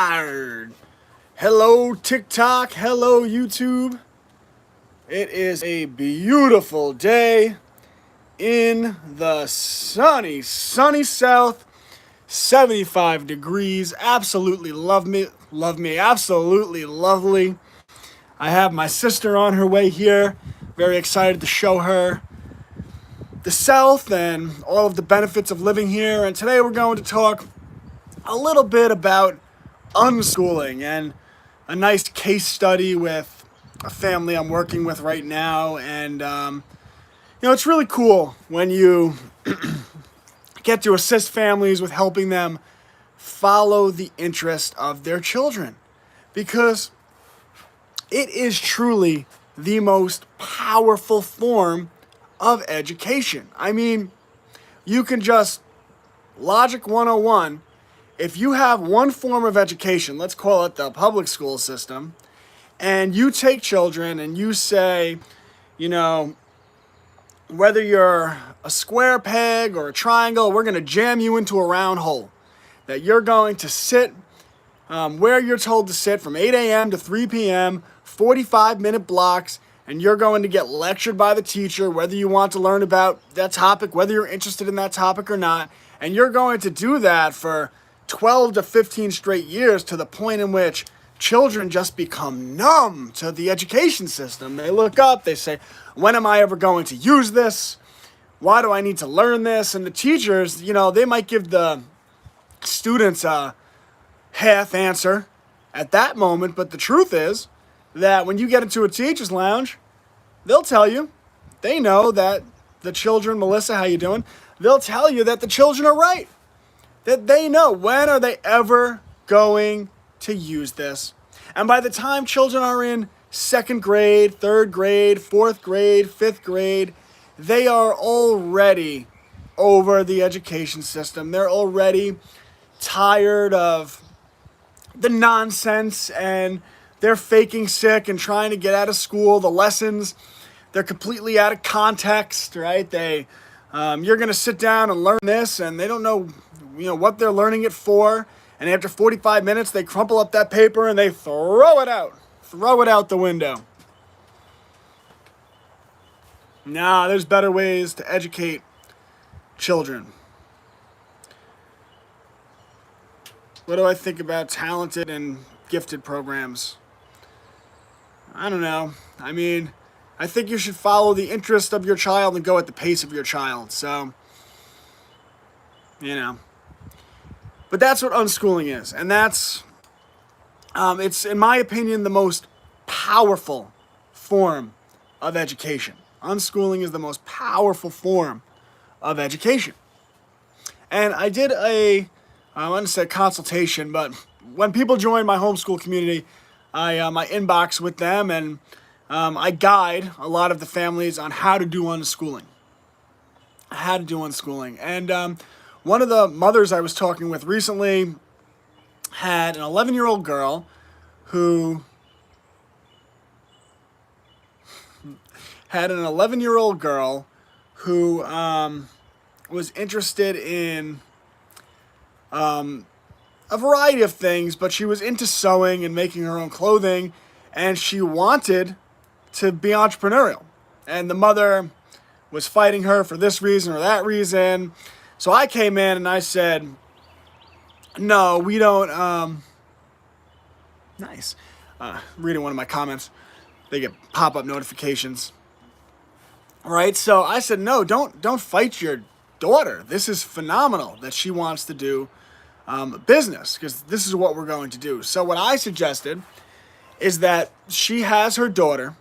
Alright. Hello TikTok, hello YouTube. It is a beautiful day in the sunny South. 75 degrees. Absolutely love me, absolutely lovely. I have my sister on her way here. Very excited to show her the South and all of the benefits of living here. And today we're going to talk a little bit about unschooling and a nice case study with a family I'm working with right now. And, it's really cool when you get to assist families with helping them follow the interest of their children, because it is truly the most powerful form of education. I mean, you can just, Logic 101, if you have one form of education, let's call it the public school system, and you take children and you say, whether you're a square peg or a triangle, we're going to jam you into a round hole. That you're going to sit where you're told to sit from 8 a.m. to 3 p.m., 45-minute blocks, and you're going to get lectured by the teacher, whether you want to learn about that topic, whether you're interested in that topic or not, and you're going to do that for 12 to 15 straight years, to the point in which children just become numb to the education system. They look up, they say, when am I ever going to use this? Why do I need to learn this? And the teachers, they might give the students a half answer at that moment, but the truth is that when you get into a teacher's lounge, they'll tell you, they know that the children, Melissa, how you doing? They'll tell you that the children are right. That they know, when are they ever going to use this? And by the time children are in second grade, third grade, fourth grade, fifth grade, they are already over the education system. They're already tired of the nonsense, and they're faking sick and trying to get out of school. The lessons, they're completely out of context, right? You're going to sit down and learn this, and they don't know what they're learning it for. And after 45 minutes, they crumple up that paper and they throw it out the window. Nah, there's better ways to educate children. What do I think about talented and gifted programs? I don't know. I mean, I think you should follow the interest of your child and go at the pace of your child. So, But that's what unschooling is. And that's, it's, in my opinion, the most powerful form of education. Unschooling is the most powerful form of education. And I did I wouldn't say consultation, but when people join my homeschool community, I inbox with them, and I guide a lot of the families on how to do unschooling. And one of the mothers I was talking with recently had an 11-year-old girl who was interested in a variety of things, but she was into sewing and making her own clothing, and she wanted to be entrepreneurial. And the mother was fighting her for this reason or that reason. So I came in and I said, no, we don't, nice. Reading one of my comments, they get pop-up notifications. All right, so I said, no, don't fight your daughter. This is phenomenal that she wants to do business, because this is what we're going to do. So what I suggested is that she has her daughter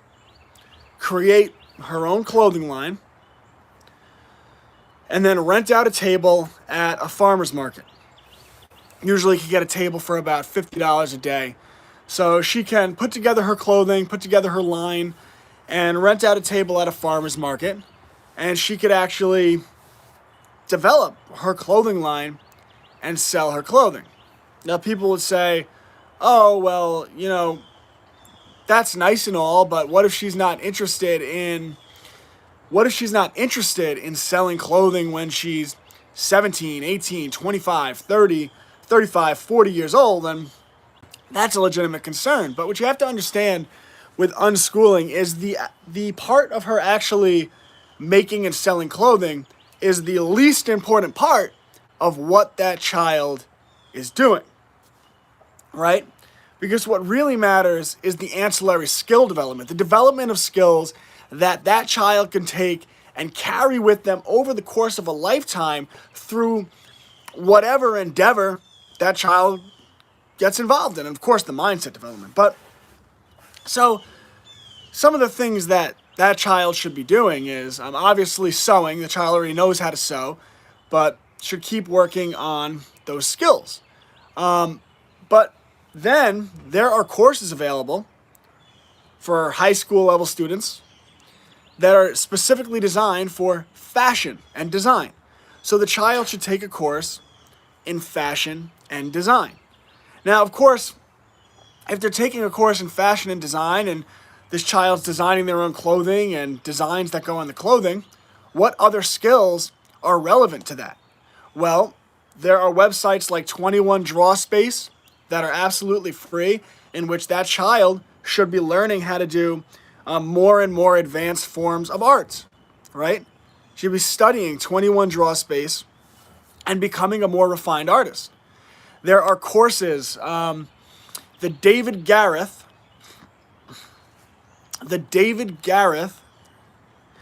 create her own clothing line and then rent out a table at a farmer's market. Usually you can get a table for about $50 a day. So she can put together her clothing, put together her line, and rent out a table at a farmer's market. And she could actually develop her clothing line and sell her clothing. Now people would say, oh, well, that's nice and all, but what if she's not interested in selling clothing when she's 17, 18, 25, 30, 35, 40 years old? And That's a legitimate concern. But what you have to understand with unschooling is the part of her actually making and selling clothing is the least important part of what that child is doing, right? Because what really matters is the ancillary skill development, the development of skills that that child can take and carry with them over the course of a lifetime through whatever endeavor that child gets involved in. And of course, the mindset development. But so some of the things that that child should be doing is obviously sewing. The child already knows how to sew, but should keep working on those skills. But then there are courses available for high school level students that are specifically designed for fashion and design. So the child should take a course in fashion and design. Now, of course, if they're taking a course in fashion and design and this child's designing their own clothing and designs that go on the clothing, what other skills are relevant to that? Well, there are websites like 21 Draw Space that are absolutely free, in which that child should be learning how to do more and more advanced forms of art, right? She'll be studying 21 Draw Space and becoming a more refined artist. There are courses, the David Gareth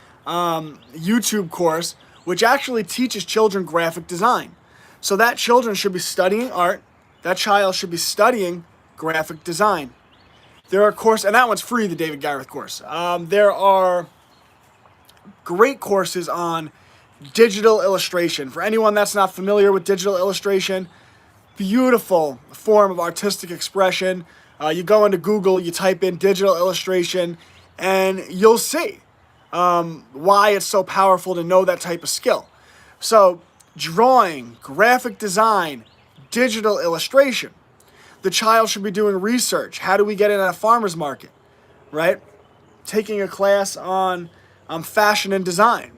YouTube course, which actually teaches children graphic design. So that children should be studying art. That child should be studying graphic design. There are courses, and that one's free, the David Gareth course. There are great courses on digital illustration. For anyone that's not familiar with digital illustration, beautiful form of artistic expression. You go into Google, you type in digital illustration, and you'll see why it's so powerful to know that type of skill. So, drawing, graphic design, digital illustration. The child should be doing research. How do we get in at a farmer's market, right? Taking a class on fashion and design.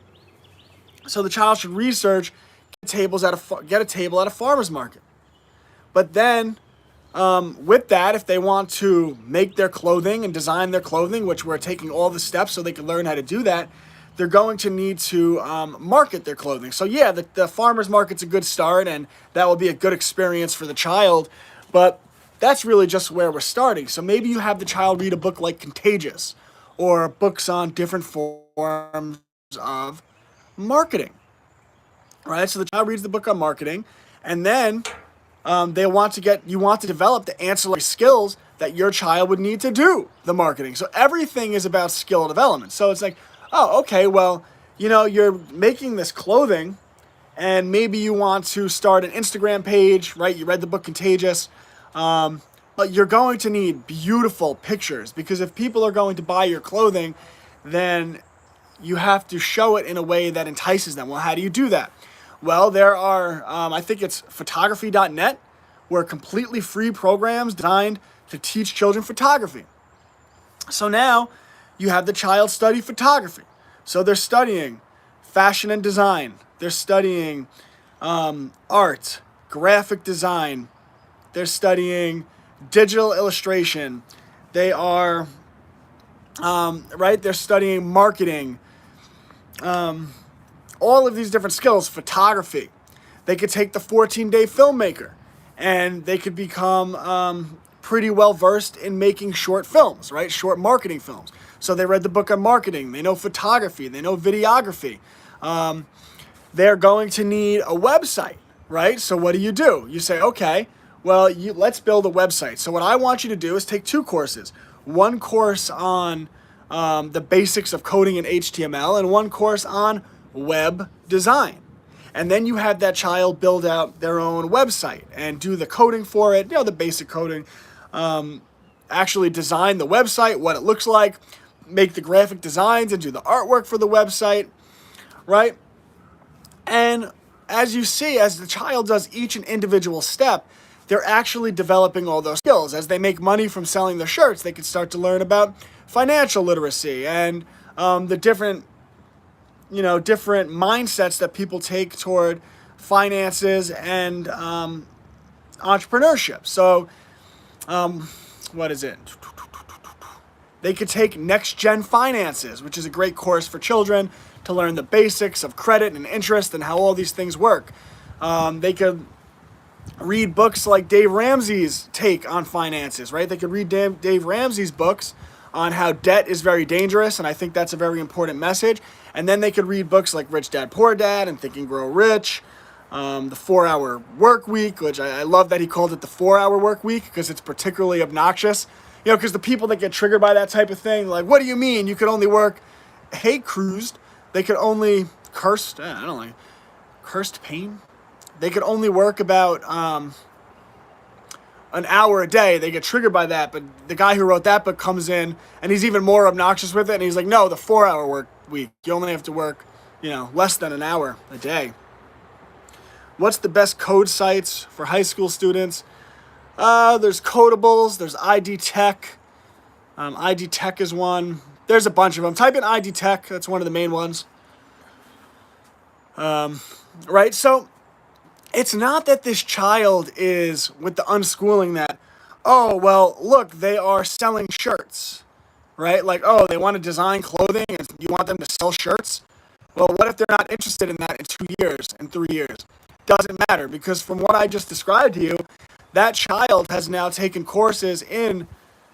So the child should research, get a table at a farmer's market. But then, with that, if they want to make their clothing and design their clothing, which we're taking all the steps so they can learn how to do that, they're going to need to market their clothing. So yeah, the farmer's market's a good start, and that will be a good experience for the child, but that's really just where we're starting. So maybe you have the child read a book like Contagious, or books on different forms of marketing, right? So the child reads the book on marketing, and then you want to develop the ancillary skills that your child would need to do the marketing. So everything is about skill development. So it's like, oh, okay, well, you're making this clothing, and maybe you want to start an Instagram page, right? You read the book Contagious, but you're going to need beautiful pictures, because if people are going to buy your clothing, then you have to show it in a way that entices them. Well, how do you do that? Well, there are, I think it's photography.net, where completely free programs designed to teach children photography. So now you have the child study photography. So they're studying fashion and design. They're studying art, graphic design. They're studying digital illustration. They are, they're studying marketing. All of these different skills, photography. They could take the 14-day filmmaker, and they could become pretty well versed in making short films, right? Short marketing films. So they read the book on marketing. They know photography. They know videography. They're going to need a website, right? So what do? You say, okay, well, let's build a website. So what I want you to do is take two courses. One course on the basics of coding in HTML, and one course on web design. And then you have that child build out their own website and do the coding for it, the basic coding, actually design the website, what it looks like, make the graphic designs and do the artwork for the website, right? And as you see, as the child does each and individual step, they're actually developing all those skills. As they make money from selling their shirts, they can start to learn about financial literacy and the different mindsets that people take toward finances and entrepreneurship. So what is it? They could take Next Gen Finances, which is a great course for children to learn the basics of credit and interest and how all these things work. They could read books like Dave Ramsey's take on finances, right? They could read Dave Ramsey's books on how debt is very dangerous, and I think that's a very important message. And then they could read books like Rich Dad, Poor Dad and Think and Grow Rich, the 4-Hour Work Week, which I love that he called it the 4-Hour Work Week because it's particularly obnoxious. You know, because the people that get triggered by that type of thing, like, what do you mean you could only work, hey, cruised, they could only, cursed, I don't know, cursed pain? They could only work about an hour a day. They get triggered by that, but the guy who wrote that book comes in, and he's even more obnoxious with it, and he's like, no, the 4-Hour Work Week. You only have to work, less than an hour a day. What's the best code sites for high school students? There's Codables, there's ID Tech. ID Tech is one. There's a bunch of them. Type in ID Tech, that's one of the main ones. Right, so it's not that this child is with the unschooling that, oh, well, look, they are selling shirts, right? Like, oh, they want to design clothing and you want them to sell shirts? Well, what if they're not interested in that in 2 years, in 3 years? Doesn't matter, because from what I just described to you, that child has now taken courses in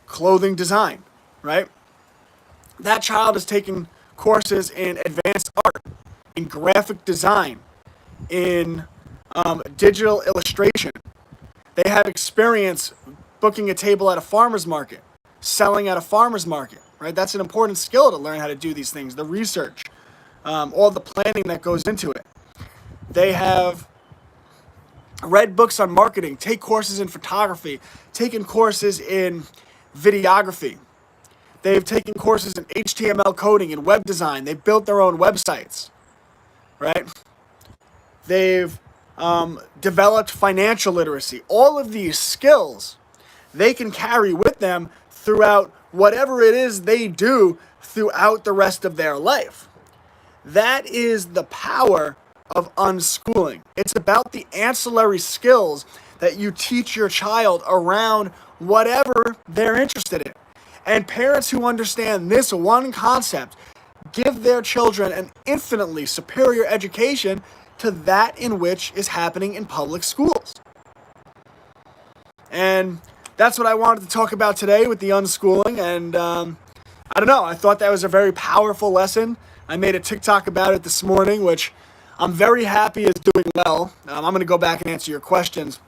clothing design, right? That child has taken courses in advanced art, in graphic design, in digital illustration. They have experience booking a table at a farmer's market, selling at a farmer's market, right? That's an important skill to learn how to do these things, the research, all the planning that goes into it. They have read books on marketing, take courses in photography, taken courses in videography. They've taken courses in HTML coding and web design. They've built their own websites, right? They've developed financial literacy. All of these skills they can carry with them throughout whatever it is they do throughout the rest of their life. That is the power of unschooling. It's about the ancillary skills that you teach your child around whatever they're interested in. And parents who understand this one concept give their children an infinitely superior education to that in which is happening in public schools. And that's what I wanted to talk about today with the unschooling. And I don't know, I thought that was a very powerful lesson. I made a TikTok about it this morning, which I'm very happy is doing well. I'm going to go back and answer your questions.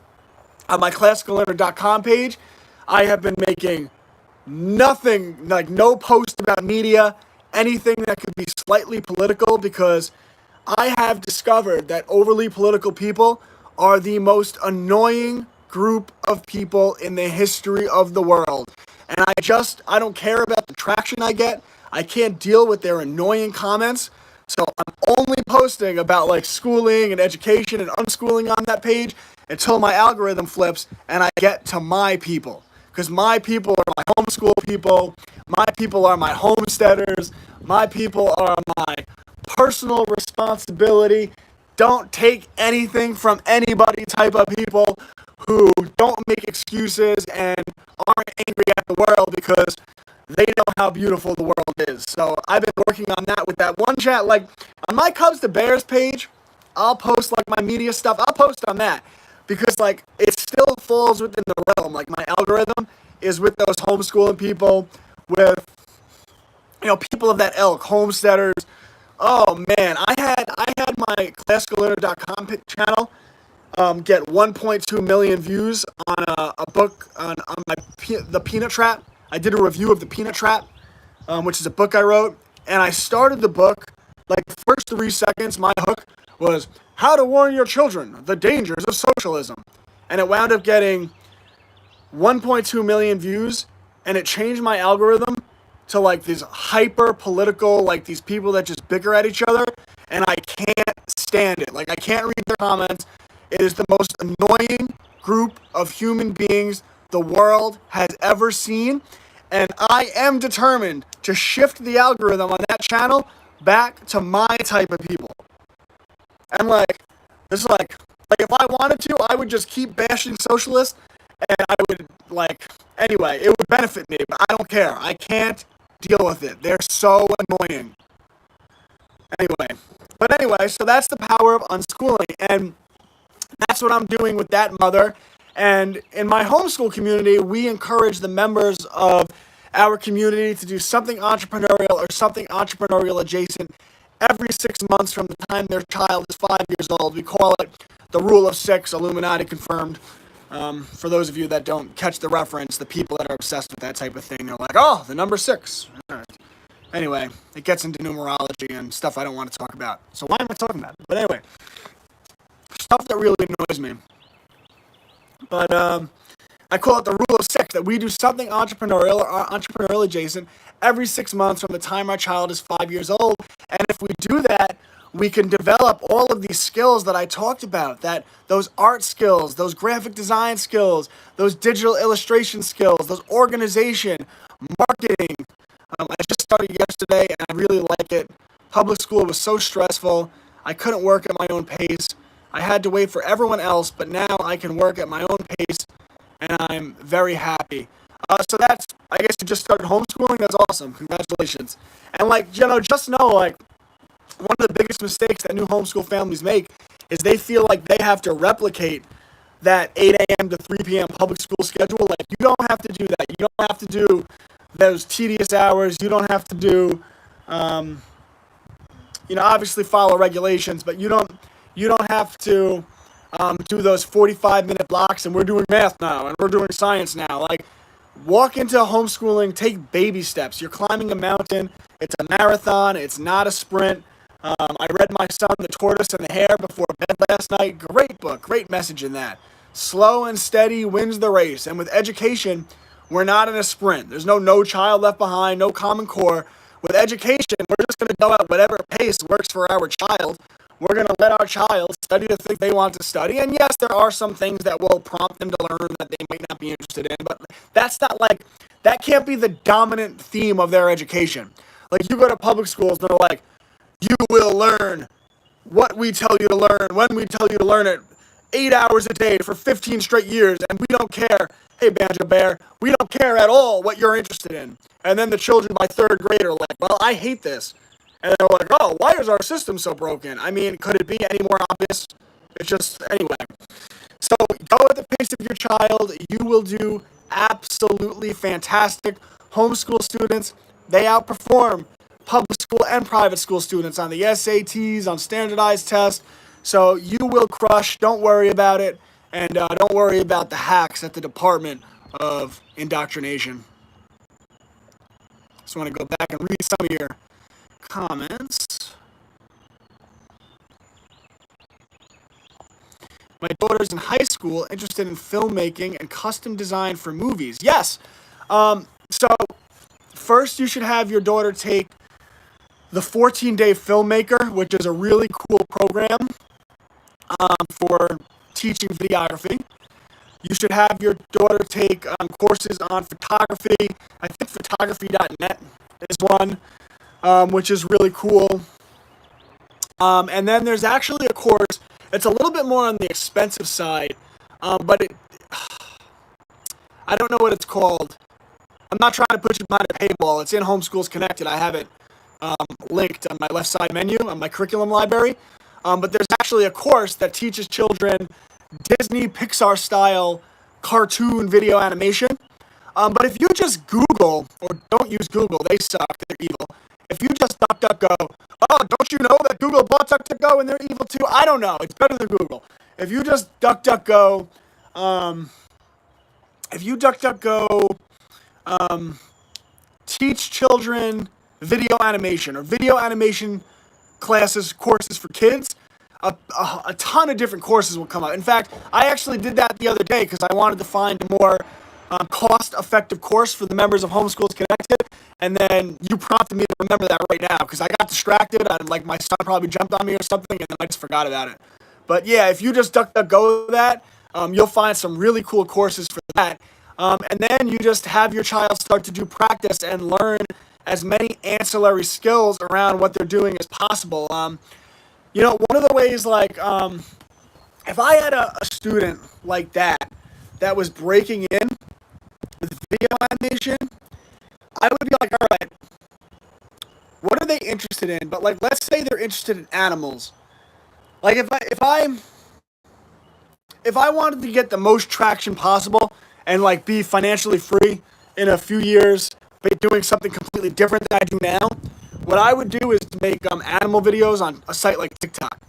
On my classicallearner.com page, I have been making nothing, like no post about media, anything that could be slightly political, because I have discovered that overly political people are the most annoying group of people in the history of the world. And I don't care about the traction I get. I can't deal with their annoying comments. So I'm only posting about like schooling and education and unschooling on that page until my algorithm flips and I get to my people. Because my people are my homeschool people. My people are my homesteaders. My people are my personal responsibility. Don't take anything from anybody type of people who don't make excuses and aren't angry at the world because they know how beautiful the world is. So I've been working on that with that one chat. Like on my Cubs to Bears page, I'll post like my media stuff. I'll post on that because like it still falls within the realm. Like my algorithm is with those homeschooling people, with people of that ilk, homesteaders. Oh man, I had my classicallearner.com channel get 1.2 million views on a book on the Peanut Trap. I did a review of the Peanut Trap, which is a book I wrote, and I started the book, like the first 3 seconds, my hook was how to warn your children the dangers of socialism. And it wound up getting 1.2 million views, and it changed my algorithm to like these hyper political, like these people that just bicker at each other, and I can't stand it. Like I can't read their comments. It is the most annoying group of human beings the world has ever seen. And I am determined to shift the algorithm on that channel back to my type of people. And like if I wanted to, I would just keep bashing socialists, and I would anyway, it would benefit me, but I don't care. I can't deal with it. They're so annoying. Anyway, so that's the power of unschooling, and that's what I'm doing with that mother. And in my homeschool community, we encourage the members of our community to do something entrepreneurial or something entrepreneurial adjacent every 6 months from the time their child is 5 years old. We call it the Rule of Six, Illuminati confirmed. For those of you that don't catch the reference, the people that are obsessed with that type of thing, they're like, oh, the number 6. All right. Anyway, it gets into numerology and stuff I don't want to talk about. So why am I talking about it? But anyway, stuff that really annoys me. But I call it the Rule of Six, that we do something entrepreneurial or entrepreneurial adjacent every 6 months from the time our child is 5 years old. And if we do that, we can develop all of these skills that I talked about, that those art skills, those graphic design skills, those digital illustration skills, those organization, marketing. I just started yesterday and I really like it. Public school was so stressful. I couldn't work at my own pace. I had to wait for everyone else, but now I can work at my own pace and I'm very happy. So that's, I guess you just started homeschooling. That's awesome. Congratulations. And just know, one of the biggest mistakes that new homeschool families make is they feel like they have to replicate that 8 a.m. to 3 p.m. public school schedule. You don't have to do that. You don't have to do those tedious hours. You don't have to do, obviously follow regulations, but you don't have to do those 45-minute blocks, and we're doing math now, and we're doing science now. Walk into homeschooling, take baby steps. You're climbing a mountain. It's a marathon. It's not a sprint. I read my son, The Tortoise and the Hare, before bed last night. Great book, great message in that. Slow and steady wins the race. And with education, we're not in a sprint. There's no child left behind, no Common Core. With education, we're just going to go at whatever pace works for our child. We're going to let our child study the things they want to study. And yes, there are some things that will prompt them to learn that they might not be interested in. But that's not that can't be the dominant theme of their education. You go to public schools, and they're like, you will learn what we tell you to learn, when we tell you to learn it, 8 hours a day for 15 straight years, and we don't care. Hey, Banjo Bear, we don't care at all what you're interested in. And then the children by 3rd grade are like, well, I hate this. And they're like, oh, why is our system so broken? I mean, could it be any more obvious? It's just, anyway. So go at the pace of your child. You will do absolutely fantastic. Homeschool students, they outperform public school and private school students on the SATs, on standardized tests. So you will crush. Don't worry about it. And don't worry about the hacks at the Department of Indoctrination. Just want to go back and read some of your comments. My daughter's in high school, interested in filmmaking and custom design for movies. Yes. So first you should have your daughter take the 14-day Filmmaker, which is a really cool program for teaching videography. You should have your daughter take courses on photography. I think photography.net is one, which is really cool. And then there's actually a course. It's a little bit more on the expensive side, but I don't know what it's called. I'm not trying to put you behind a paywall. It's in Homeschools Connected. I have it linked on my left side menu on my curriculum library. But there's actually a course that teaches children Disney Pixar style cartoon video animation. But if you just Google, or don't use Google, they suck, they're evil. If you just DuckDuckGo, oh, don't you know that Google bought DuckDuckGo and they're evil too? I don't know. It's better than Google. If you just DuckDuckGo, teach children video animation or video animation courses for kids, a ton of different courses will come out. In fact, I actually did that the other day because I wanted to find a more cost-effective course for the members of Homeschools Connected, and then you prompted me to remember that right now because I got distracted. My son probably jumped on me or something, and then I just forgot about it. But yeah, if you just DuckDuckGo that, you'll find some really cool courses for that. And then you just have your child start to do practice and learn as many ancillary skills around what they're doing as possible. One of the ways, if I had a student like that was breaking in I would be like, all right, what are they interested in? But like, let's say they're interested in animals. Like if I wanted to get the most traction possible and like be financially free in a few years, by doing something completely different than I do now, what I would do is to make animal videos on a site like TikTok.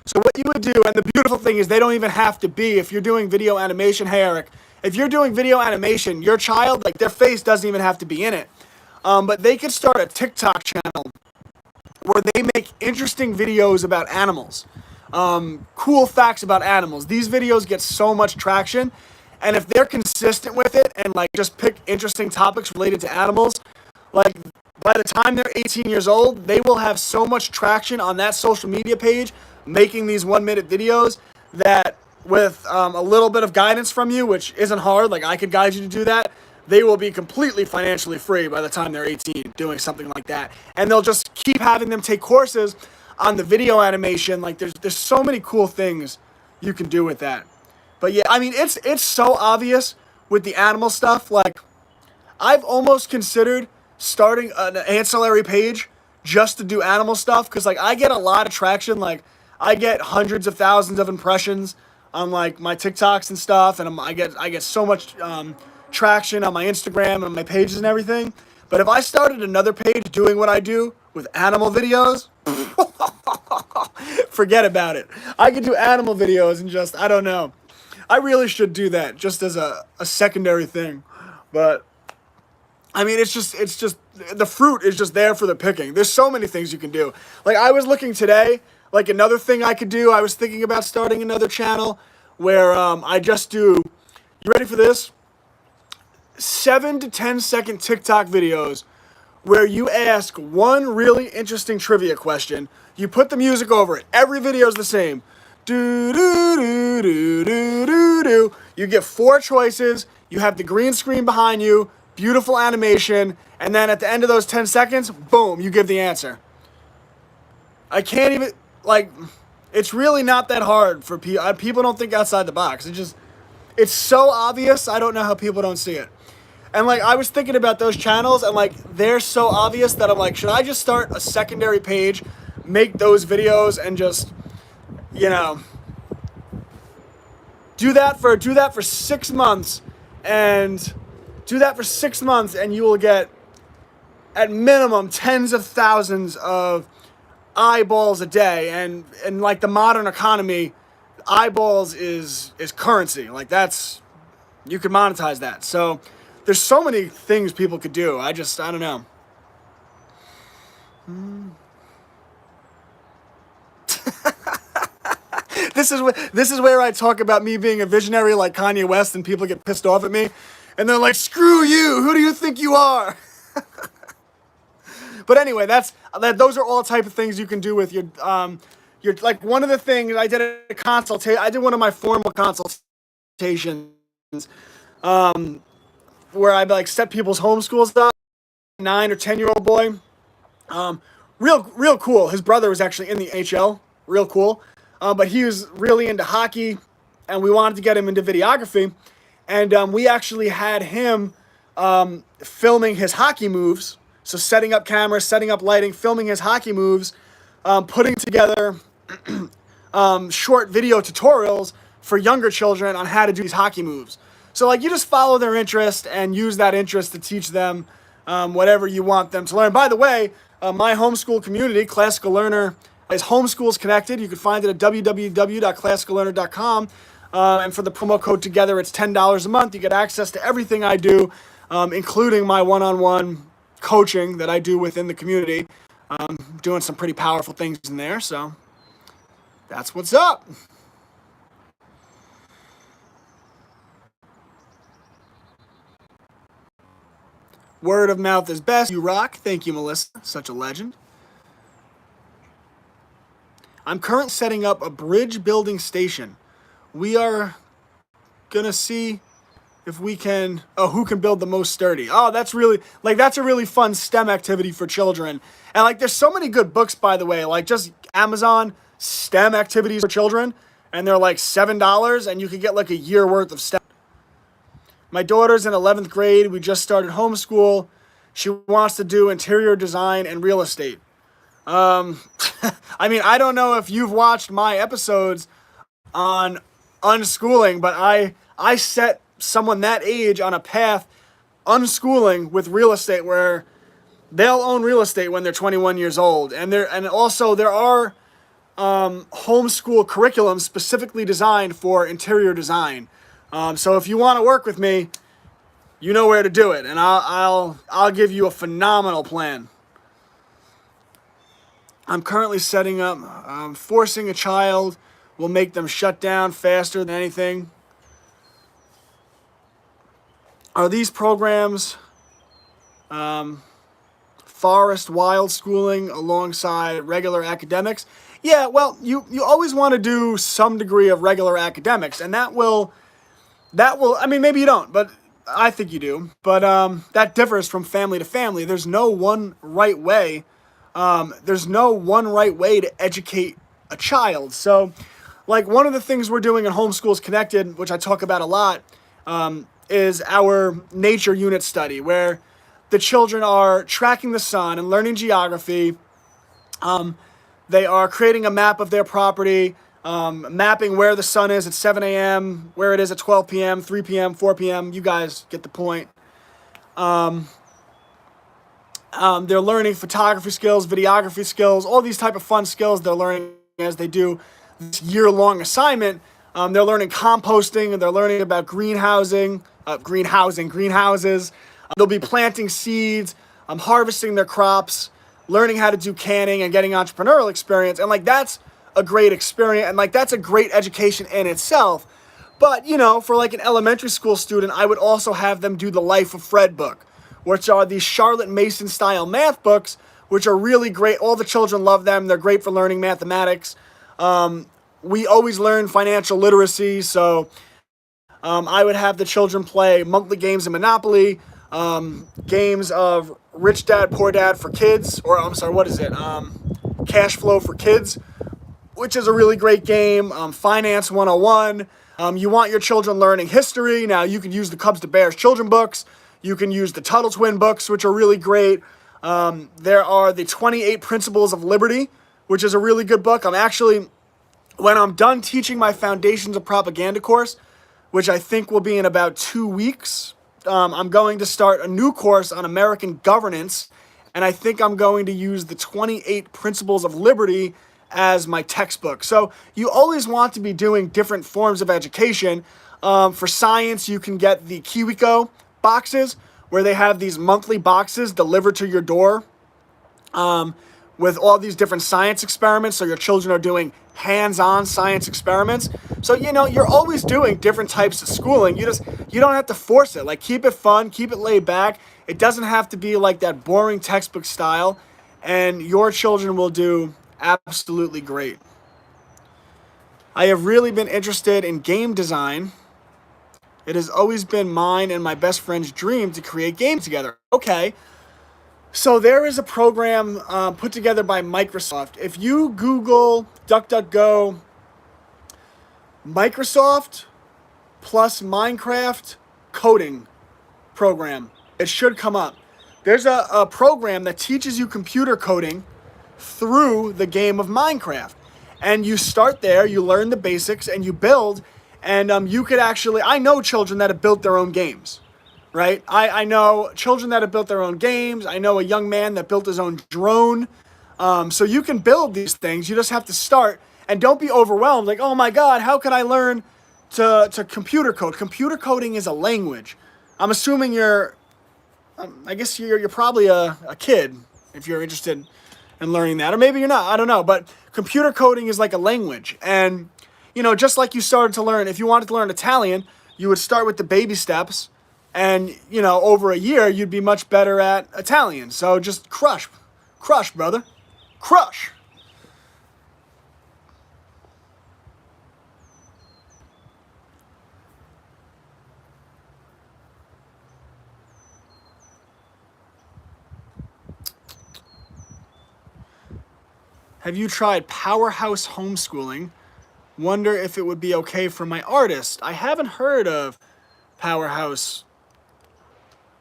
So what you would do, and the beautiful thing is they don't even have to be, if you're doing video animation, hey Eric, if you're doing video animation, your child, like their face doesn't even have to be in it. But they could start a TikTok channel where they make interesting videos about animals. Cool facts about animals. These videos get so much traction, and if they're consistent with it and like just pick interesting topics related to animals, like by the time they're 18 years old, they will have so much traction on that social media page making these 1-minute videos that with a little bit of guidance from you, which isn't hard, like I could guide you to do that, they will be completely financially free by the time they're 18 doing something like that. And they'll just keep having them take courses on the video animation. Like there's so many cool things you can do with that. But yeah, I mean, it's so obvious with the animal stuff. Like I've almost considered starting an ancillary page just to do animal stuff, because like I get a lot of traction. Like I get hundreds of thousands of impressions on like my TikToks and stuff, and I get so much traction on my Instagram and on my pages and everything. But if I started another page doing what I do with animal videos, forget about it. I could do animal videos and just, I don't know. I really should do that just as a secondary thing. But I mean, it's just the fruit is just there for the picking. There's so many things you can do. Like I was looking today, like another thing I could do, I was thinking about starting another channel where I just do, you ready for this? 7 to 10 second TikTok videos where you ask one really interesting trivia question. You put the music over it. Every video is the same. Do do do do do do do. You get 4 choices. You have the green screen behind you, beautiful animation, and then at the end of those 10 seconds, boom, you give the answer. I can't even, like, it's really not that hard for people. People don't think outside the box. It's so obvious. I don't know how people don't see it. And like I was thinking about those channels, and like they're so obvious that I'm like, should I just start a secondary page, make those videos, and just, you know, do that for 6 months, and you will get at minimum tens of thousands of eyeballs a day. And like the modern economy, eyeballs is currency. Like that's, you can monetize that. So there's so many things people could do. I don't know. This is where I talk about me being a visionary like Kanye West, and people get pissed off at me, and they're like, "Screw you! Who do you think you are?" But anyway, those are all type of things you can do with your like one of the things I did a consultation. I did one of my formal consultations. Where I like set people's homeschools up, 9 or 10-year-old boy, real cool. His brother was actually in the HL, real cool, but he was really into hockey, and we wanted to get him into videography, and we actually had him filming his hockey moves, so setting up cameras, setting up lighting, filming his hockey moves, putting together short video tutorials for younger children on how to do these hockey moves. So like you just follow their interest and use that interest to teach them whatever you want them to learn. By the way, my homeschool community, Classical Learner, is Homeschools Connected. You can find it at www.classicallearner.com. And for the promo code TOGETHER, it's $10 a month. You get access to everything I do, including my one-on-one coaching that I do within the community. Doing some pretty powerful things in there. So that's what's up. Word of mouth is best. You rock. Thank you, Melissa. Such a legend. I'm currently setting up a bridge building station. We are gonna see if we can, who can build the most sturdy. Oh, that's a really fun STEM activity for children. And like, there's so many good books, by the way, like just Amazon STEM activities for children, and they're like $7, and you can get like a year worth of STEM. My daughter's in 11th grade. We just started homeschool. She wants to do interior design and real estate. I mean, I don't know if you've watched my episodes on unschooling, but I set someone that age on a path unschooling with real estate where they'll own real estate when they're 21 years old. And also there are homeschool curriculums specifically designed for interior design. So if you want to work with me, you know where to do it, and I'll give you a phenomenal plan. I'm currently setting up, forcing a child will make them shut down faster than anything. Are these programs forest wild schooling alongside regular academics? Yeah, well, you always want to do some degree of regular academics, and that will, I mean, maybe you don't, but I think you do. But that differs from family to family. There's no one right way. There's no one right way to educate a child. So, like, one of the things we're doing in Homeschools Connected, which I talk about a lot, is our nature unit study, where the children are tracking the sun and learning geography. They are creating a map of their property, mapping where the sun is at 7 a.m., where it is at 12 p.m., 3 p.m., 4 p.m. You guys get the point. They're learning photography skills, videography skills, all these type of fun skills they're learning as they do this year-long assignment. They're learning composting, and they're learning about greenhouses. They'll be planting seeds, harvesting their crops, learning how to do canning, and getting entrepreneurial experience. And, like, that's a great experience, and, like, that's a great education in itself. But, you know, for, like, an elementary school student, I would also have them do the Life of Fred book, which are these Charlotte Mason style math books, which are really great. All the children love them. They're great for learning mathematics. We always learn financial literacy, so I would have the children play monthly games of Monopoly, games of Rich Dad, Poor Dad for kids, or I'm sorry, what is it? Cash Flow for Kids, which is a really great game. Finance 101. You want your children learning history. Now, you can use the Cubs to Bears children books. You can use the Tuttle Twin books, which are really great. There are the 28 Principles of Liberty, which is a really good book. When I'm done teaching my Foundations of Propaganda course, which I think will be in about 2 weeks, I'm going to start a new course on American governance, and I think I'm going to use the 28 Principles of Liberty as my textbook. So you always want to be doing different forms of education. For science, you can get the KiwiCo boxes, where they have these monthly boxes delivered to your door with all these different science experiments, so your children are doing hands-on science experiments. So, you know, you're always doing different types of schooling. You don't have to force it. Like, keep it fun, keep it laid back. It doesn't have to be like that boring textbook style, and your children will do absolutely great. I have really been interested in game design. It has always been mine and my best friend's dream to create games together. Okay, so there is a program put together by Microsoft. If you Google DuckDuckGo Microsoft plus Minecraft coding program, it should come up. There's a program that teaches you computer coding through the game of Minecraft. And you start there, you learn the basics, and you build. And you could actually, I know children that have built their own games, right? I know children that have built their own games. I know a young man that built his own drone. So you can build these things. You just have to start. And don't be overwhelmed. Like, oh my God, how can I learn to computer code? Computer coding is a language. I'm assuming I guess you're probably a kid if you're interested in learning that. Or maybe you're not, I don't know. But computer coding is like a language. And you know, just like you started to learn, if you wanted to learn Italian, you would start with the baby steps, and, you know, over a year, you'd be much better at Italian. So just crush, brother, crush. Have you tried Powerhouse Homeschooling? Wonder if it would be okay for my artist. I haven't heard of Powerhouse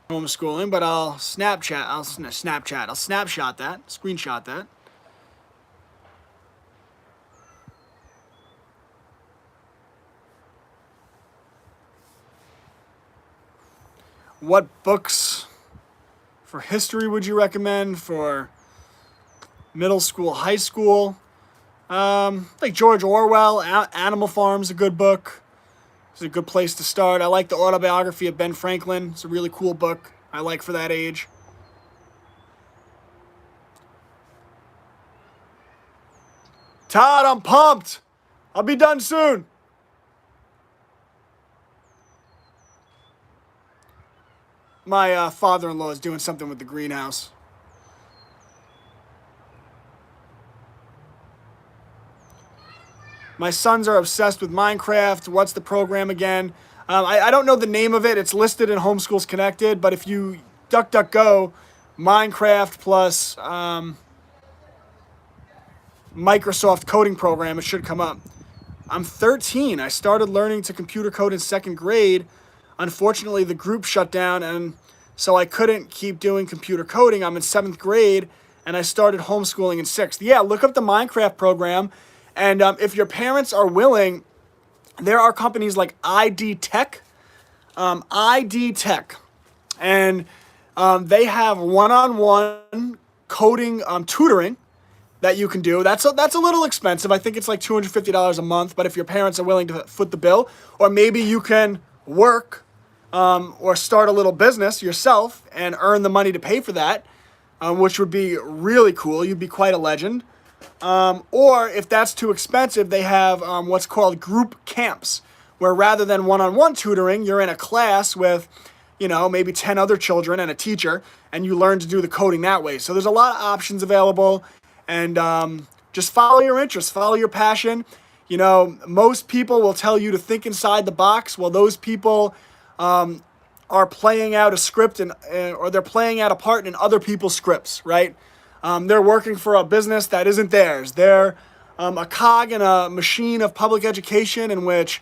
homeschooling, but I'll Snapchat. I'll snapshot that, screenshot that. What books for history would you recommend for middle school, high school? Like George Orwell, Animal Farm's a good book. It's a good place to start. I like the autobiography of Ben Franklin. It's a really cool book I like for that age. Todd, I'm pumped. I'll be done soon. My father-in-law is doing something with the greenhouse. My sons are obsessed with Minecraft. What's the program again? I don't know the name of it. It's listed in Homeschools Connected, but if you DuckDuckGo, Minecraft plus Microsoft coding program, it should come up. I'm 13. I started learning to computer code in 2nd grade. Unfortunately, the group shut down, and so I couldn't keep doing computer coding. I'm in 7th grade, and I started homeschooling in 6th. Yeah, look up the Minecraft program. And if your parents are willing, there are companies like ID Tech, and they have one-on-one coding tutoring that you can do. That's a little expensive. I think it's like $250 a month. But if your parents are willing to foot the bill, or maybe you can work or start a little business yourself and earn the money to pay for that, which would be really cool. You'd be quite a legend. Or if that's too expensive, they have what's called group camps, where rather than one-on-one tutoring, you're in a class with, maybe 10 other children and a teacher, and you learn to do the coding that way. So there's a lot of options available, and just follow your interests, follow your passion. Most people will tell you to think inside the box, while those people are playing out a script or they're playing out a part in other people's scripts, right? They're working for a business that isn't theirs. They're a cog in a machine of public education in which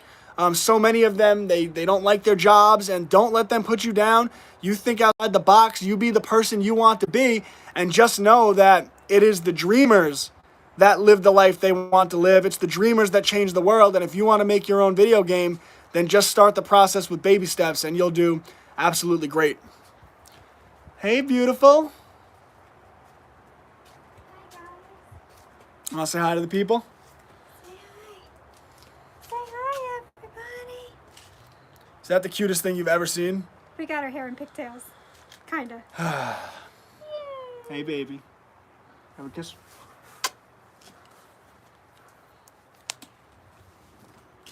so many of them, they don't like their jobs, and don't let them put you down. You think outside the box. You be the person you want to be, and just know that it is the dreamers that live the life they want to live. It's the dreamers that change the world, and if you want to make your own video game, then just start the process with baby steps, and you'll do absolutely great. Hey, beautiful. Want to say hi to the people? Say hi. Say hi, everybody. Is that the cutest thing you've ever seen? We got our hair in pigtails. Kinda. Hey, baby. Have a kiss.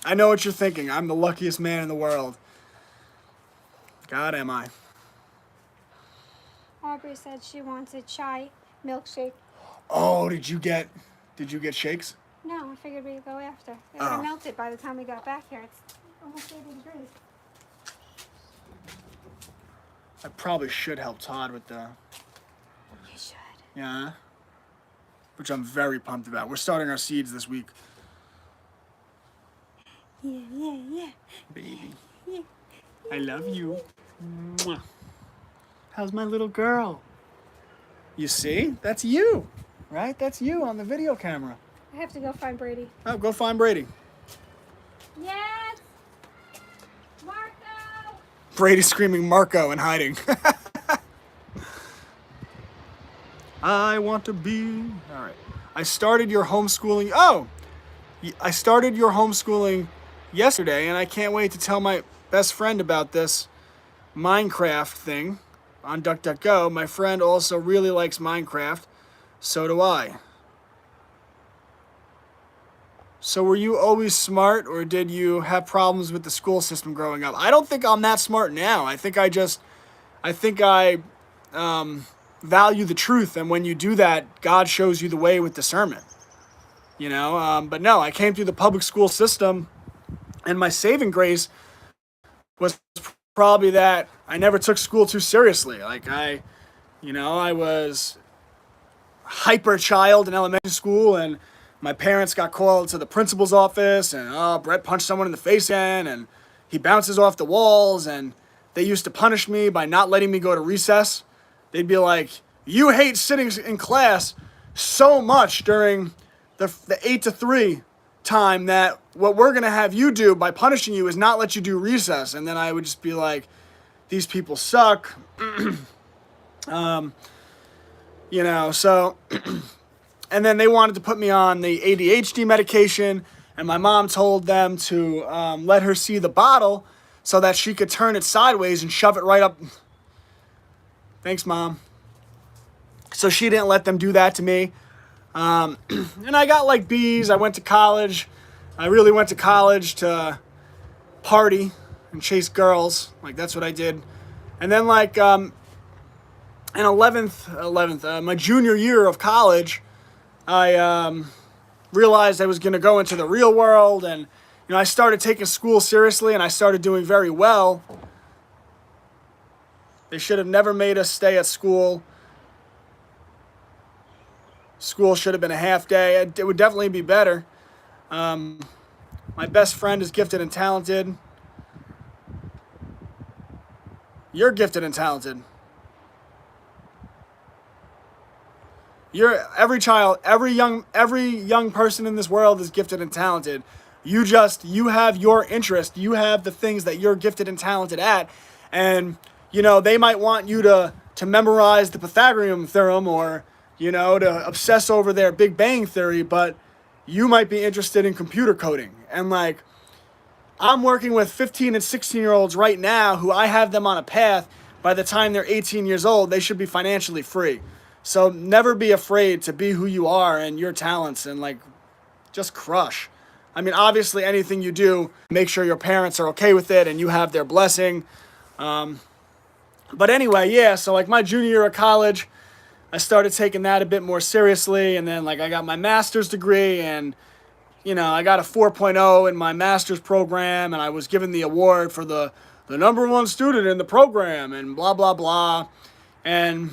I know what you're thinking. I'm the luckiest man in the world. God, am I. Aubrey said she wants a chai milkshake. Oh, did you get shakes? No, I figured we'd go after. It would have melted by the time we got back here. It's almost 80 degrees. I probably should help Todd with the... You should. Yeah. Which I'm very pumped about. We're starting our seeds this week. Yeah. Baby. Yeah. I love you. Mwah. How's my little girl? You see? That's you. Right? That's you on the video camera. I have to go find Brady. Oh, go find Brady. Yes! Marco! Brady's screaming Marco and hiding. I want to be... All right. I started your homeschooling... Oh! I started your homeschooling yesterday, and I can't wait to tell my best friend about this Minecraft thing on DuckDuckGo. My friend also really likes Minecraft. So do I. So were you always smart, or did you have problems with the school system growing up? I don't think I'm that smart now. I think I value the truth, and when you do that, God shows you the way with discernment. But no, I came through the public school system, and my saving grace was probably that I never took school too seriously. Like I was hyper child in elementary school, and my parents got called to the principal's office, and Brett punched someone in the face again, and he bounces off the walls, and they used to punish me by not letting me go to recess. They'd be like, you hate sitting in class so much during the 8 to 3 time that what we're going to have you do by punishing you is not let you do recess. And then I would just be like, these people suck. So, and then they wanted to put me on the ADHD medication, and my mom told them to let her see the bottle so that she could turn it sideways and shove it right up. Thanks, Mom. So she didn't let them do that to me. And I got like B's. I went to college. I really went to college to party and chase girls. Like, that's what I did. And then like in 11th, my junior year of college, I realized I was going to go into the real world, and I started taking school seriously, and I started doing very well. They should have never made us stay at school. School should have been a half day. It would definitely be better. My best friend is gifted and talented. You're gifted and talented. Every young person in this world is gifted and talented. You have your interest. You have the things that you're gifted and talented at. And, they might want you to memorize the Pythagorean theorem or, to obsess over their Big Bang Theory, but you might be interested in computer coding. And like, I'm working with 15 and 16-year-olds right now who I have them on a path. By the time they're 18 years old, they should be financially free. So never be afraid to be who you are and your talents, and like, just crush. I mean, obviously anything you do, make sure your parents are okay with it and you have their blessing. But anyway, yeah, so like my junior year of college, I started taking that a bit more seriously, and then like I got my master's degree, and I got a 4.0 in my master's program, and I was given the award for the number one student in the program, and blah blah blah. And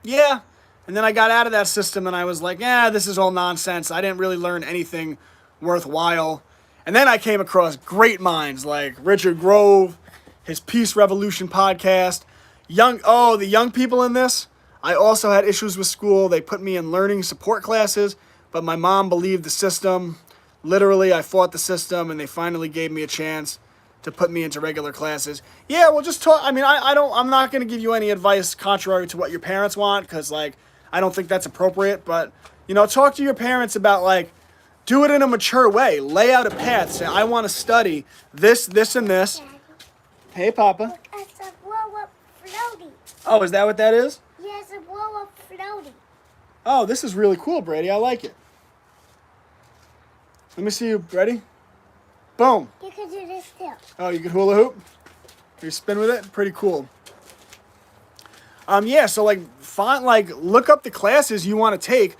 yeah, and then I got out of that system, and I was like, this is all nonsense. I didn't really learn anything worthwhile. And then I came across great minds like Richard Grove, his Peace Revolution podcast. The young people in this. I also had issues with school. They put me in learning support classes, but my mom believed the system. Literally, I fought the system, and they finally gave me a chance to put me into regular classes. Yeah, well, just talk. I mean, I'm not going to give you any advice contrary to what your parents want, because like, I don't think that's appropriate. But talk to your parents about like, do it in a mature way. Lay out a path. Say, I want to study this, this, and this. Daddy. Hey, Papa. Look, it's a blow-up floaty. Oh, is that what that is? Yeah, it's a blow-up floaty. Oh, this is really cool, Brady. I like it. Let me see you. Ready? Boom. You can do this too. Oh, you can hula hoop? You spin with it? Pretty cool. Yeah, so look up the classes you want to take,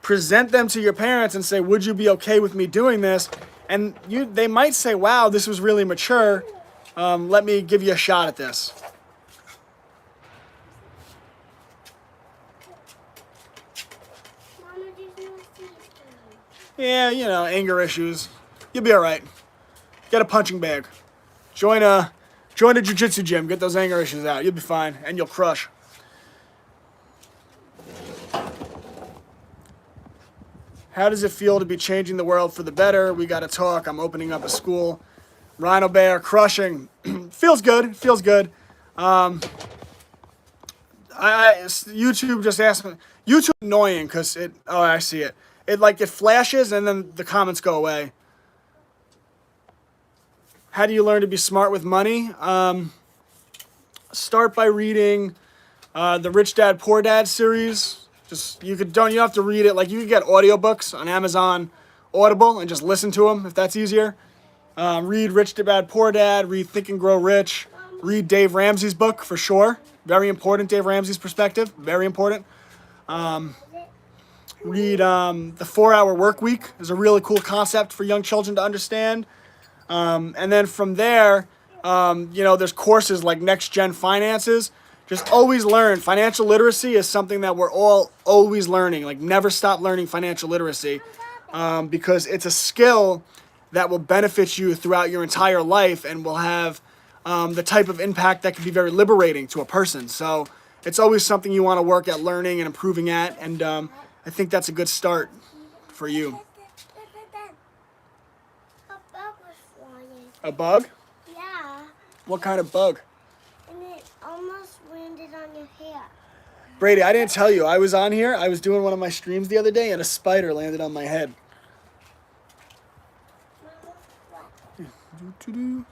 present them to your parents and say, would you be okay with me doing this? And they might say, wow, this was really mature. Let me give you a shot at this. Mama, there's no seeds. Yeah, anger issues. You'll be all right. Get a punching bag. Join a jiu-jitsu gym. Get those anger issues out. You'll be fine, and you'll crush. How does it feel to be changing the world for the better? We got to talk. I'm opening up a school. Rhino Bear, crushing. Feels good. Feels good. YouTube just asked me. YouTube annoying because it. Oh, I see it. It flashes and then the comments go away. How do you learn to be smart with money? Start by reading the Rich Dad Poor Dad series. You don't have to read it. Like, you can get audiobooks on Amazon Audible and just listen to them if that's easier. Read Rich Dad Poor Dad. Read Think and Grow Rich. Read Dave Ramsey's book for sure. Very important. Dave Ramsey's perspective. Very important. Read the 4-Hour Work Week. Is a really cool concept for young children to understand. And then from there, there's courses like Next Gen Finances. Just always learn. Financial literacy is something that we're all always learning. Like, never stop learning financial literacy, because it's a skill that will benefit you throughout your entire life and will have the type of impact that can be very liberating to a person. So it's always something you want to work at learning and improving at, and I think that's a good start for you. A bug was flying. A bug? Yeah. What kind of bug? And it almost landed on your hair. Brady, I didn't tell you. I was on here. I was doing one of my streams the other day, and a spider landed on my head. Mama, what? Can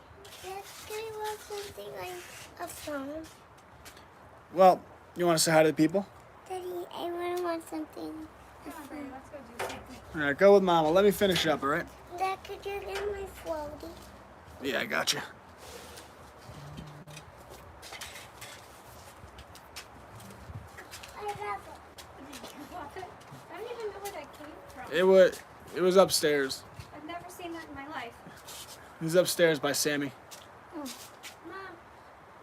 I want something like a phone? Well, you want to say hi to the people? Daddy, I want something. A Come on, phone. baby, let's go do something. All right, go with Mama. Let me finish up, all right? Dad, could you get my floaty? Yeah, I got you. I have I don't even know where that came from. It was upstairs. I've never seen that in my life. It was upstairs by Sammy. Oh. Mom,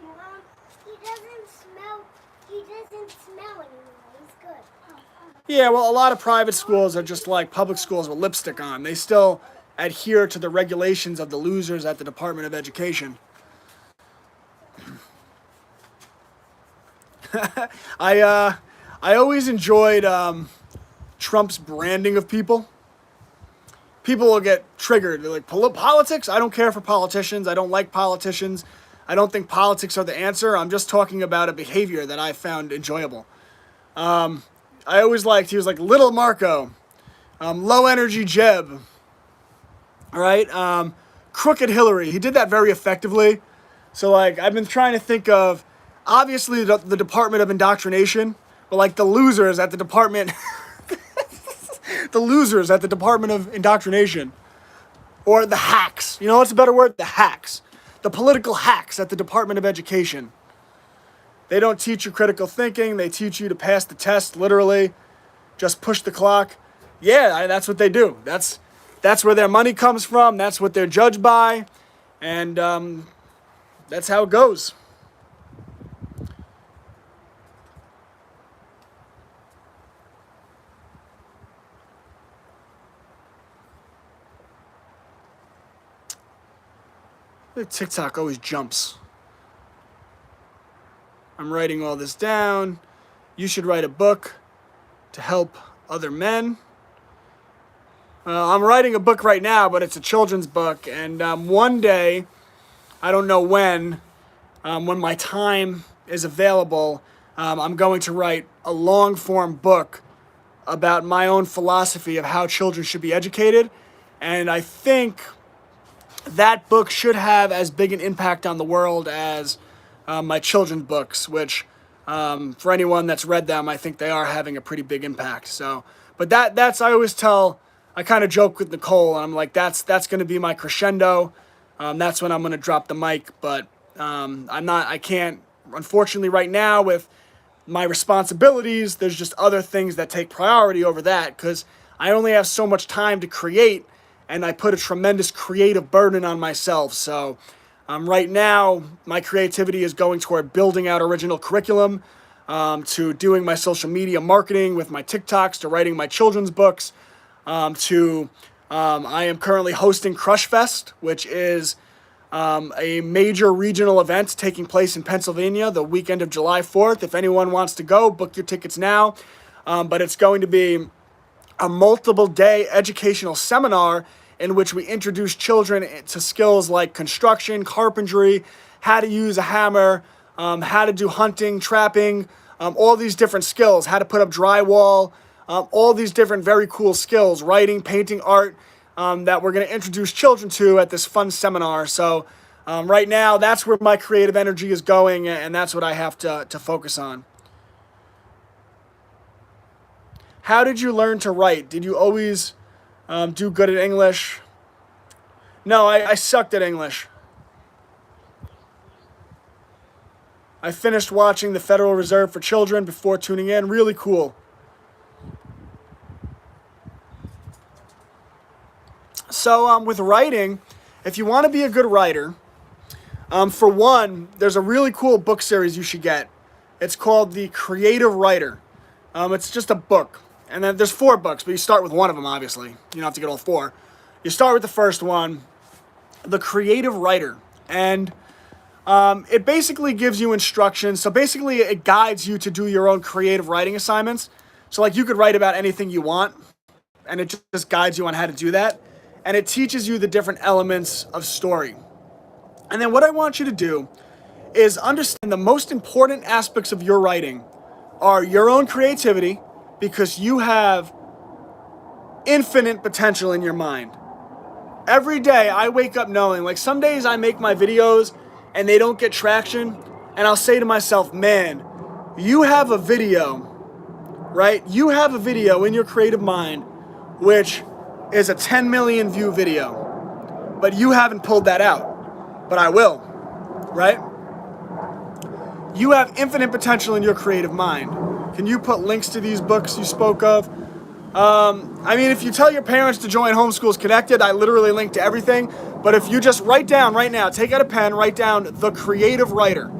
Mom, he doesn't smell anymore. He's good. Yeah, well, a lot of private schools are just like public schools with lipstick on. They still adhere to the regulations of the losers at the Department of Education. I always enjoyed Trump's branding of people. People will get triggered. They're like, politics? I don't care for politicians. I don't like politicians. I don't think politics are the answer. I'm just talking about a behavior that I found enjoyable. I always liked, he was like Little Marco, Low Energy Jeb, all right? Crooked Hillary. He did that very effectively. So, like, I've been trying to think of, obviously, the Department of Indoctrination, but, like, the losers at the Department... the losers at the Department of Indoctrination. Or the hacks. You know what's a better word? The hacks. The political hacks at the Department of Education. They don't teach you critical thinking. They teach you to pass the test, literally. Just push the clock. Yeah, that's what they do. That's where their money comes from. That's what they're judged by. And that's how it goes. TikTok always jumps. I'm writing all this down. You should write a book to help other men. I'm writing a book right now, but it's a children's book. And one day, I don't know when my time is available, I'm going to write a long-form book about my own philosophy of how children should be educated. And I think that book should have as big an impact on the world as my children's books, which for anyone that's read them, I think they are having a pretty big impact. So, but that's I always tell, I kind of joke with Nicole, and I'm like, that's going to be my crescendo. That's when I'm going to drop the mic. But I can't, unfortunately, right now with my responsibilities, there's just other things that take priority over that because I only have so much time to create. And I put a tremendous creative burden on myself. So right now, my creativity is going toward building out original curriculum, to doing my social media marketing with my TikToks, to writing my children's books, I am currently hosting Crush Fest, which is a major regional event taking place in Pennsylvania the weekend of July 4th. If anyone wants to go, book your tickets now. But it's going to be a multiple-day educational seminar in which we introduce children to skills like construction, carpentry, how to use a hammer, how to do hunting, trapping, all these different skills, how to put up drywall, all these different very cool skills, writing, painting, art, that we're going to introduce children to at this fun seminar. So right now, that's where my creative energy is going, and that's what I have to focus on. How did you learn to write? Did you always do good at English? No, I sucked at English. I finished watching the Federal Reserve for Children before tuning in. Really cool. So with writing, if you want to be a good writer, for one, there's a really cool book series you should get. It's called The Creative Writer. It's just a book. And then there's 4 books, but you start with one of them, obviously. You don't have to get all 4. You start with the first one, the creative writer. And it basically gives you instructions. So basically it guides you to do your own creative writing assignments. So like you could write about anything you want, and it just guides you on how to do that. And it teaches you the different elements of story. And then what I want you to do is understand the most important aspects of your writing are your own creativity, because you have infinite potential in your mind. Every day I wake up knowing, like some days I make my videos and they don't get traction, and I'll say to myself, man, you have a video, right? You have a video in your creative mind which is a 10 million view video, but you haven't pulled that out, but I will, right? You have infinite potential in your creative mind. Can you put links to these books you spoke of? I mean, if you tell your parents to join Homeschools Connected, I literally link to everything. But if you just write down right now, take out a pen, write down The Creative Writer,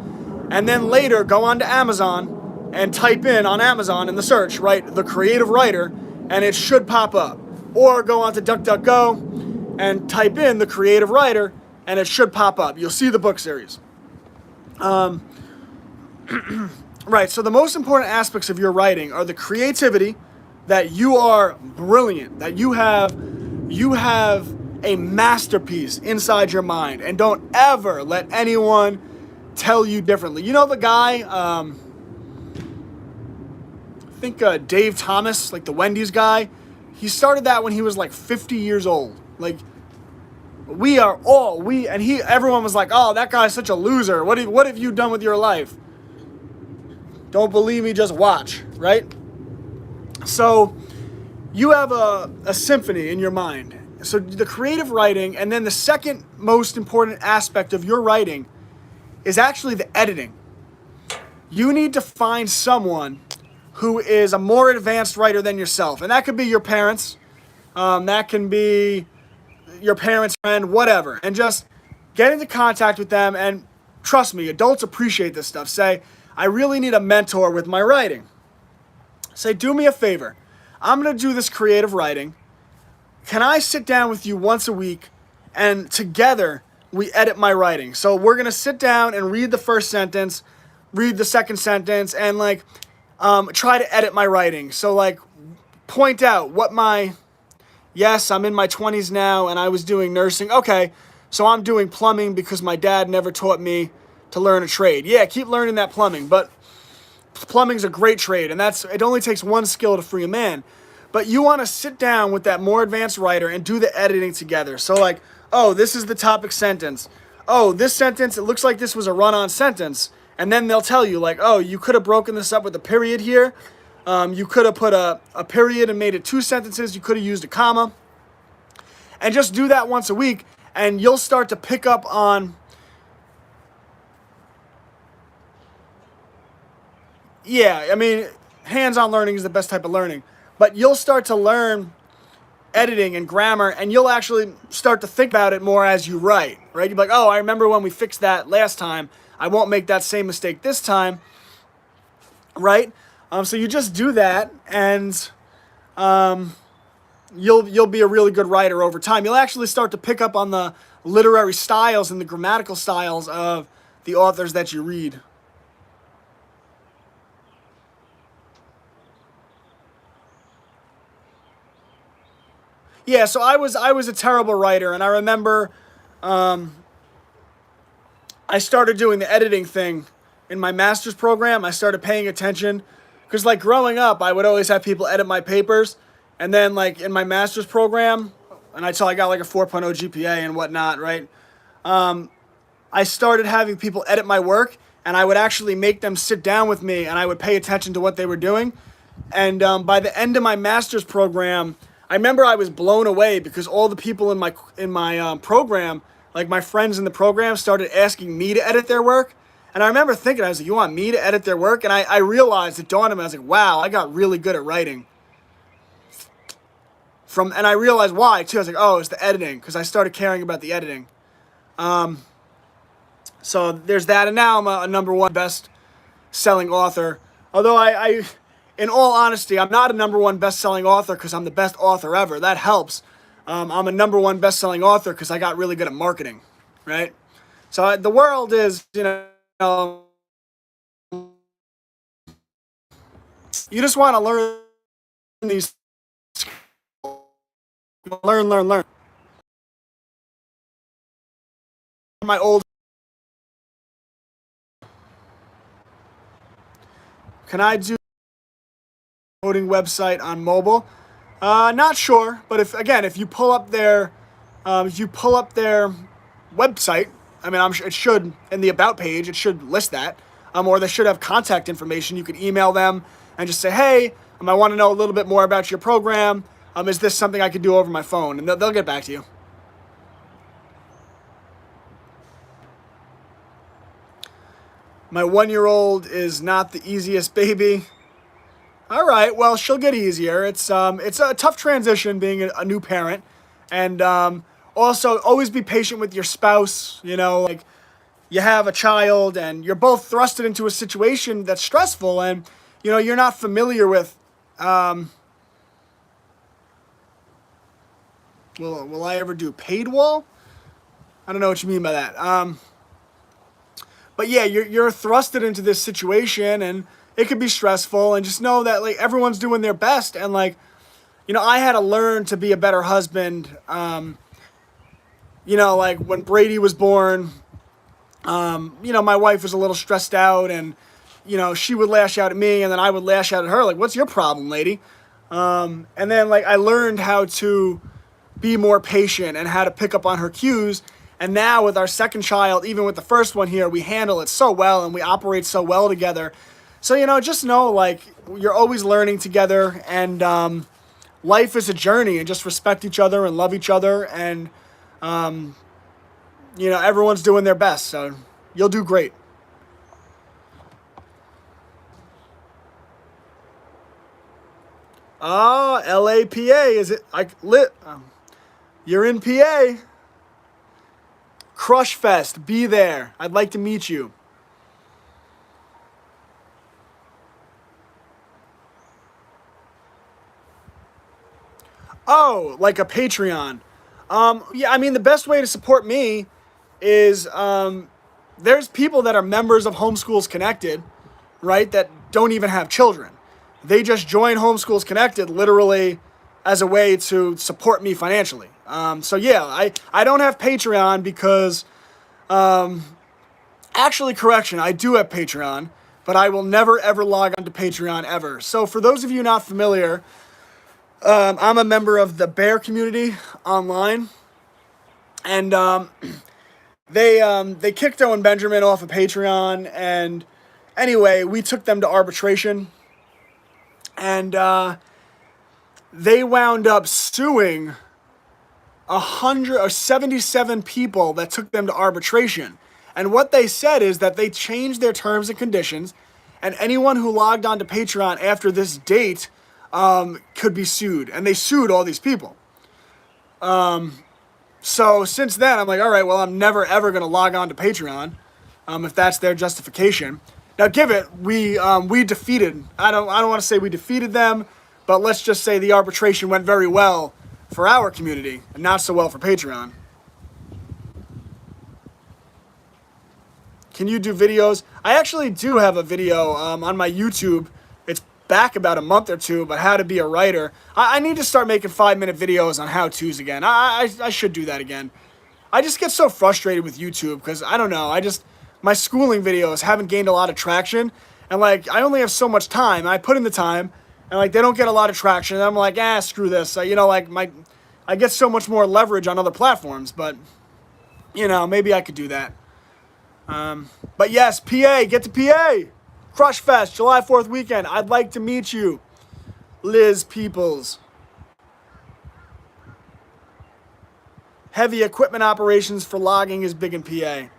and then later go on to Amazon and type in on Amazon in the search, write The Creative Writer, and it should pop up. Or go on to DuckDuckGo and type in The Creative Writer, and it should pop up. You'll see the book series. Right, so the most important aspects of your writing are the creativity, that you are brilliant, that you have a masterpiece inside your mind, and don't ever let anyone tell you differently. You know the guy, I think Dave Thomas, like the Wendy's guy, he started that when he was like 50 years old. Like, everyone was like, oh, that guy's such a loser. What have you done with your life? Don't believe me, just watch, right? So you have a symphony in your mind. So the creative writing, and then the second most important aspect of your writing is actually the editing. You need to find someone who is a more advanced writer than yourself. And that could be your parents. That can be your parents' friend, whatever. And just get into contact with them. And trust me, adults appreciate this stuff. Say, I really need a mentor with my writing. Say, do me a favor. I'm going to do this creative writing. Can I sit down with you once a week and together we edit my writing? So we're going to sit down and read the first sentence, read the second sentence, and like try to edit my writing. So like point out what yes, I'm in my 20s now and I was doing nursing. Okay, so I'm doing plumbing because my dad never taught me to learn a trade. Yeah, keep learning that plumbing, but plumbing's a great trade, and it only takes one skill to free a man. But you want to sit down with that more advanced writer and do the editing together. So like, oh, this is the topic sentence. Oh, this sentence, it looks like this was a run-on sentence. And then they'll tell you like, oh, you could have broken this up with a period here. You could have put a period and made it 2 sentences. You could have used a comma. And just do that once a week, and you'll start to pick up on... Yeah, I mean, hands-on learning is the best type of learning. But you'll start to learn editing and grammar, and you'll actually start to think about it more as you write, right? You'll be like, oh, I remember when we fixed that last time. I won't make that same mistake this time, right? So you just do that, and you'll be a really good writer over time. You'll actually start to pick up on the literary styles and the grammatical styles of the authors that you read. Yeah, so I was a terrible writer, and I remember I started doing the editing thing in my master's program. I started paying attention because, like, growing up, I would always have people edit my papers, and then, like, in my master's program, and until I got like a 4.0 GPA and whatnot, right? I started having people edit my work, and I would actually make them sit down with me, and I would pay attention to what they were doing. And by the end of my master's program, I remember I was blown away because all the people in my program, like my friends in the program, started asking me to edit their work. And I remember thinking, I was like, you want me to edit their work? And I realized, it dawned on me, I was like, wow, I got really good at writing. And I realized why, too. I was like, oh, it's the editing, because I started caring about the editing. So there's that. And now I'm a #1 best-selling author. Although in all honesty, I'm not a #1 best-selling author because I'm the best author ever. That helps. I'm a #1 best-selling author because I got really good at marketing, right? So the world is, you just want to learn these, learn. My old, can I do coding website on mobile? Not sure, but if you pull up their, website, I mean, I'm sure it should, in the about page, it should list that, or they should have contact information. You could email them and just say, hey, I want to know a little bit more about your program. Is this something I could do over my phone? And they'll get back to you. My 1-year-old is not the easiest baby. All right, well, she'll get easier. It's a tough transition being a new parent, and also always be patient with your spouse. Like you have a child and you're both thrusted into a situation that's stressful, and you're not familiar with. Will I ever do paid wall? I don't know what you mean by that. But yeah, you're thrusted into this situation, and it could be stressful. And just know that like everyone's doing their best, and like, I had to learn to be a better husband. Like when Brady was born, my wife was a little stressed out, and she would lash out at me, and then I would lash out at her. Like, what's your problem, lady? And then like I learned how to be more patient and how to pick up on her cues. And now with our second child, even with the first one here, we handle it so well and we operate so well together. So, just know like you're always learning together, and life is a journey, and just respect each other and love each other. And, everyone's doing their best. So you'll do great. Oh, LAPA, is it? You're in PA. Crush Fest, be there. I'd like to meet you. Oh, like a Patreon. Yeah, I mean, the best way to support me is there's people that are members of Homeschools Connected, right, that don't even have children. They just join Homeschools Connected literally as a way to support me financially. So yeah, I don't have Patreon because, actually, correction, I do have Patreon, but I will never ever log on to Patreon ever. So for those of you not familiar, I'm a member of the Bear community online, and they kicked Owen Benjamin off of Patreon, and anyway, we took them to arbitration, and they wound up suing 177 people that took them to arbitration. And what they said is that they changed their terms and conditions, and anyone who logged on to Patreon after this date could be sued. And they sued all these people. So since then, I'm like, all right, well, I'm never ever going to log on to Patreon if that's their justification. Now, give it, we defeated. I don't want to say we defeated them, but let's just say the arbitration went very well for our community and not so well for Patreon. Can you do videos? I actually do have a video on my YouTube. It's back about a month or two, but how to be a writer. I need to start making 5-minute videos on how-tos again. I should do that again. I just get so frustrated with YouTube because, I don't know, my schooling videos haven't gained a lot of traction. And, like, I only have so much time. I put in the time, and, like, they don't get a lot of traction. And I'm like, screw this. I get so much more leverage on other platforms, but, maybe I could do that. But yes, PA, get to PA. Crush Fest, July 4th weekend. I'd like to meet you. Liz Peoples. Heavy equipment operations for logging is big in PA.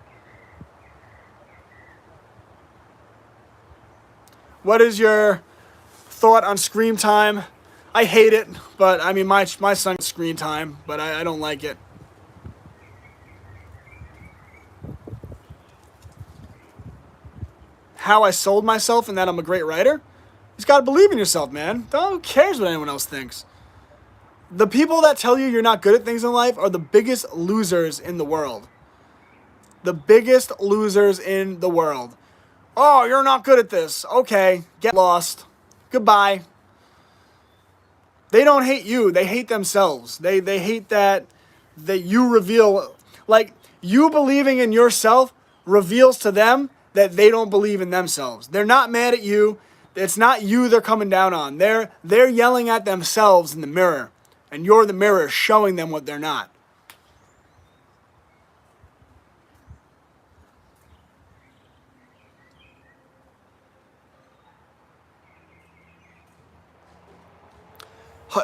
What is your thought on screen time? I hate it, but I mean, my son's screen time, but I don't like it. How I sold myself and that I'm a great writer? You just gotta believe in yourself, man. Who cares what anyone else thinks? The people that tell you you're not good at things in life are the biggest losers in the world. The biggest losers in the world. Oh, you're not good at this. Okay, get lost. Goodbye. They don't hate you. They hate themselves. They hate that you reveal, like, you believing in yourself reveals to them that they don't believe in themselves. They're not mad at you. It's not you they're coming down on. They're yelling at themselves in the mirror. And you're the mirror showing them what they're not.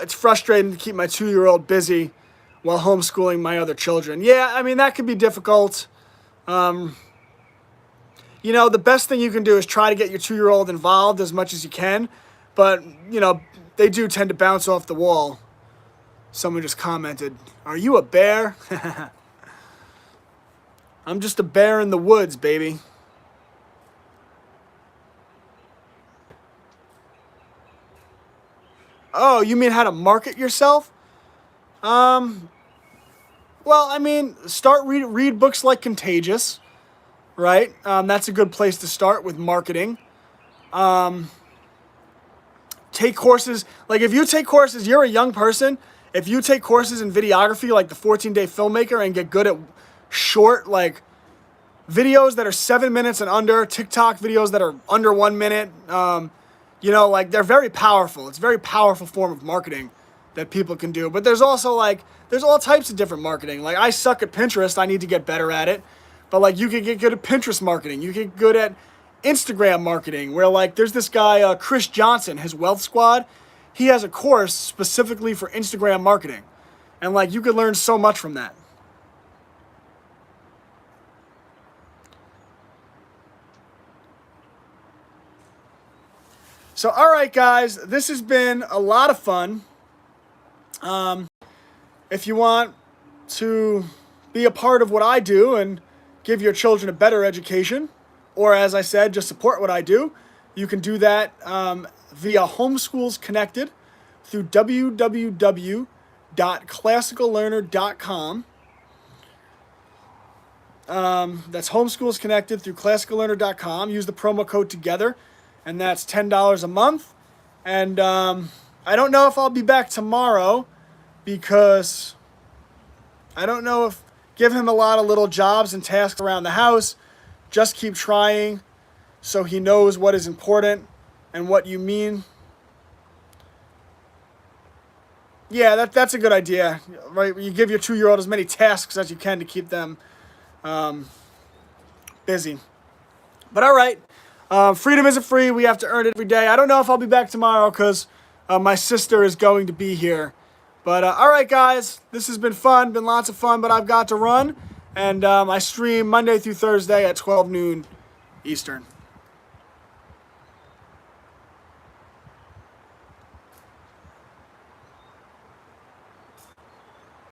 It's frustrating to keep my 2-year-old busy while homeschooling my other children. Yeah, I mean, that could be difficult. You know, the best thing you can do is try to get your 2-year-old involved as much as you can. But, you know, they do tend to bounce off the wall. Someone just commented, "Are you a bear?" I'm just a bear in the woods, baby. Oh, you mean how to market yourself? Well, I mean, read books like Contagious, right? That's a good place to start with marketing. Take courses. Like, if you take courses, you're a young person. If you take courses in videography, like the 14-day filmmaker, and get good at short, like, videos that are 7 minutes and under, TikTok videos that are under 1 minute, you know, like, they're very powerful. It's a very powerful form of marketing that people can do. But there's also, like, there's all types of different marketing. Like, I suck at Pinterest. I need to get better at it. But, like, you can get good at Pinterest marketing. You get good at Instagram marketing, where, like, there's this guy, Chris Johnson, his Wealth Squad. He has a course specifically for Instagram marketing. And, like, you could learn so much from that. So, all right, guys, this has been a lot of fun. If you want to be a part of what I do and give your children a better education, or, as I said, just support what I do, you can do that via Homeschools Connected through www.classicallearner.com. That's Homeschools Connected through classicallearner.com. Use the promo code TOGETHER, and that's $10 a month. And I don't know if I'll be back tomorrow, because I don't know if give him a lot of little jobs and tasks around the house. Just keep trying so he knows what is important and what you mean. Yeah, that's a good idea, right? You give your 2-year-old as many tasks as you can to keep them busy. But all right, freedom isn't free. We have to earn it every day. I don't know if I'll be back tomorrow because my sister is going to be here. But all right, guys, this has been fun, been lots of fun, but I've got to run. And I stream Monday through Thursday at 12 noon Eastern.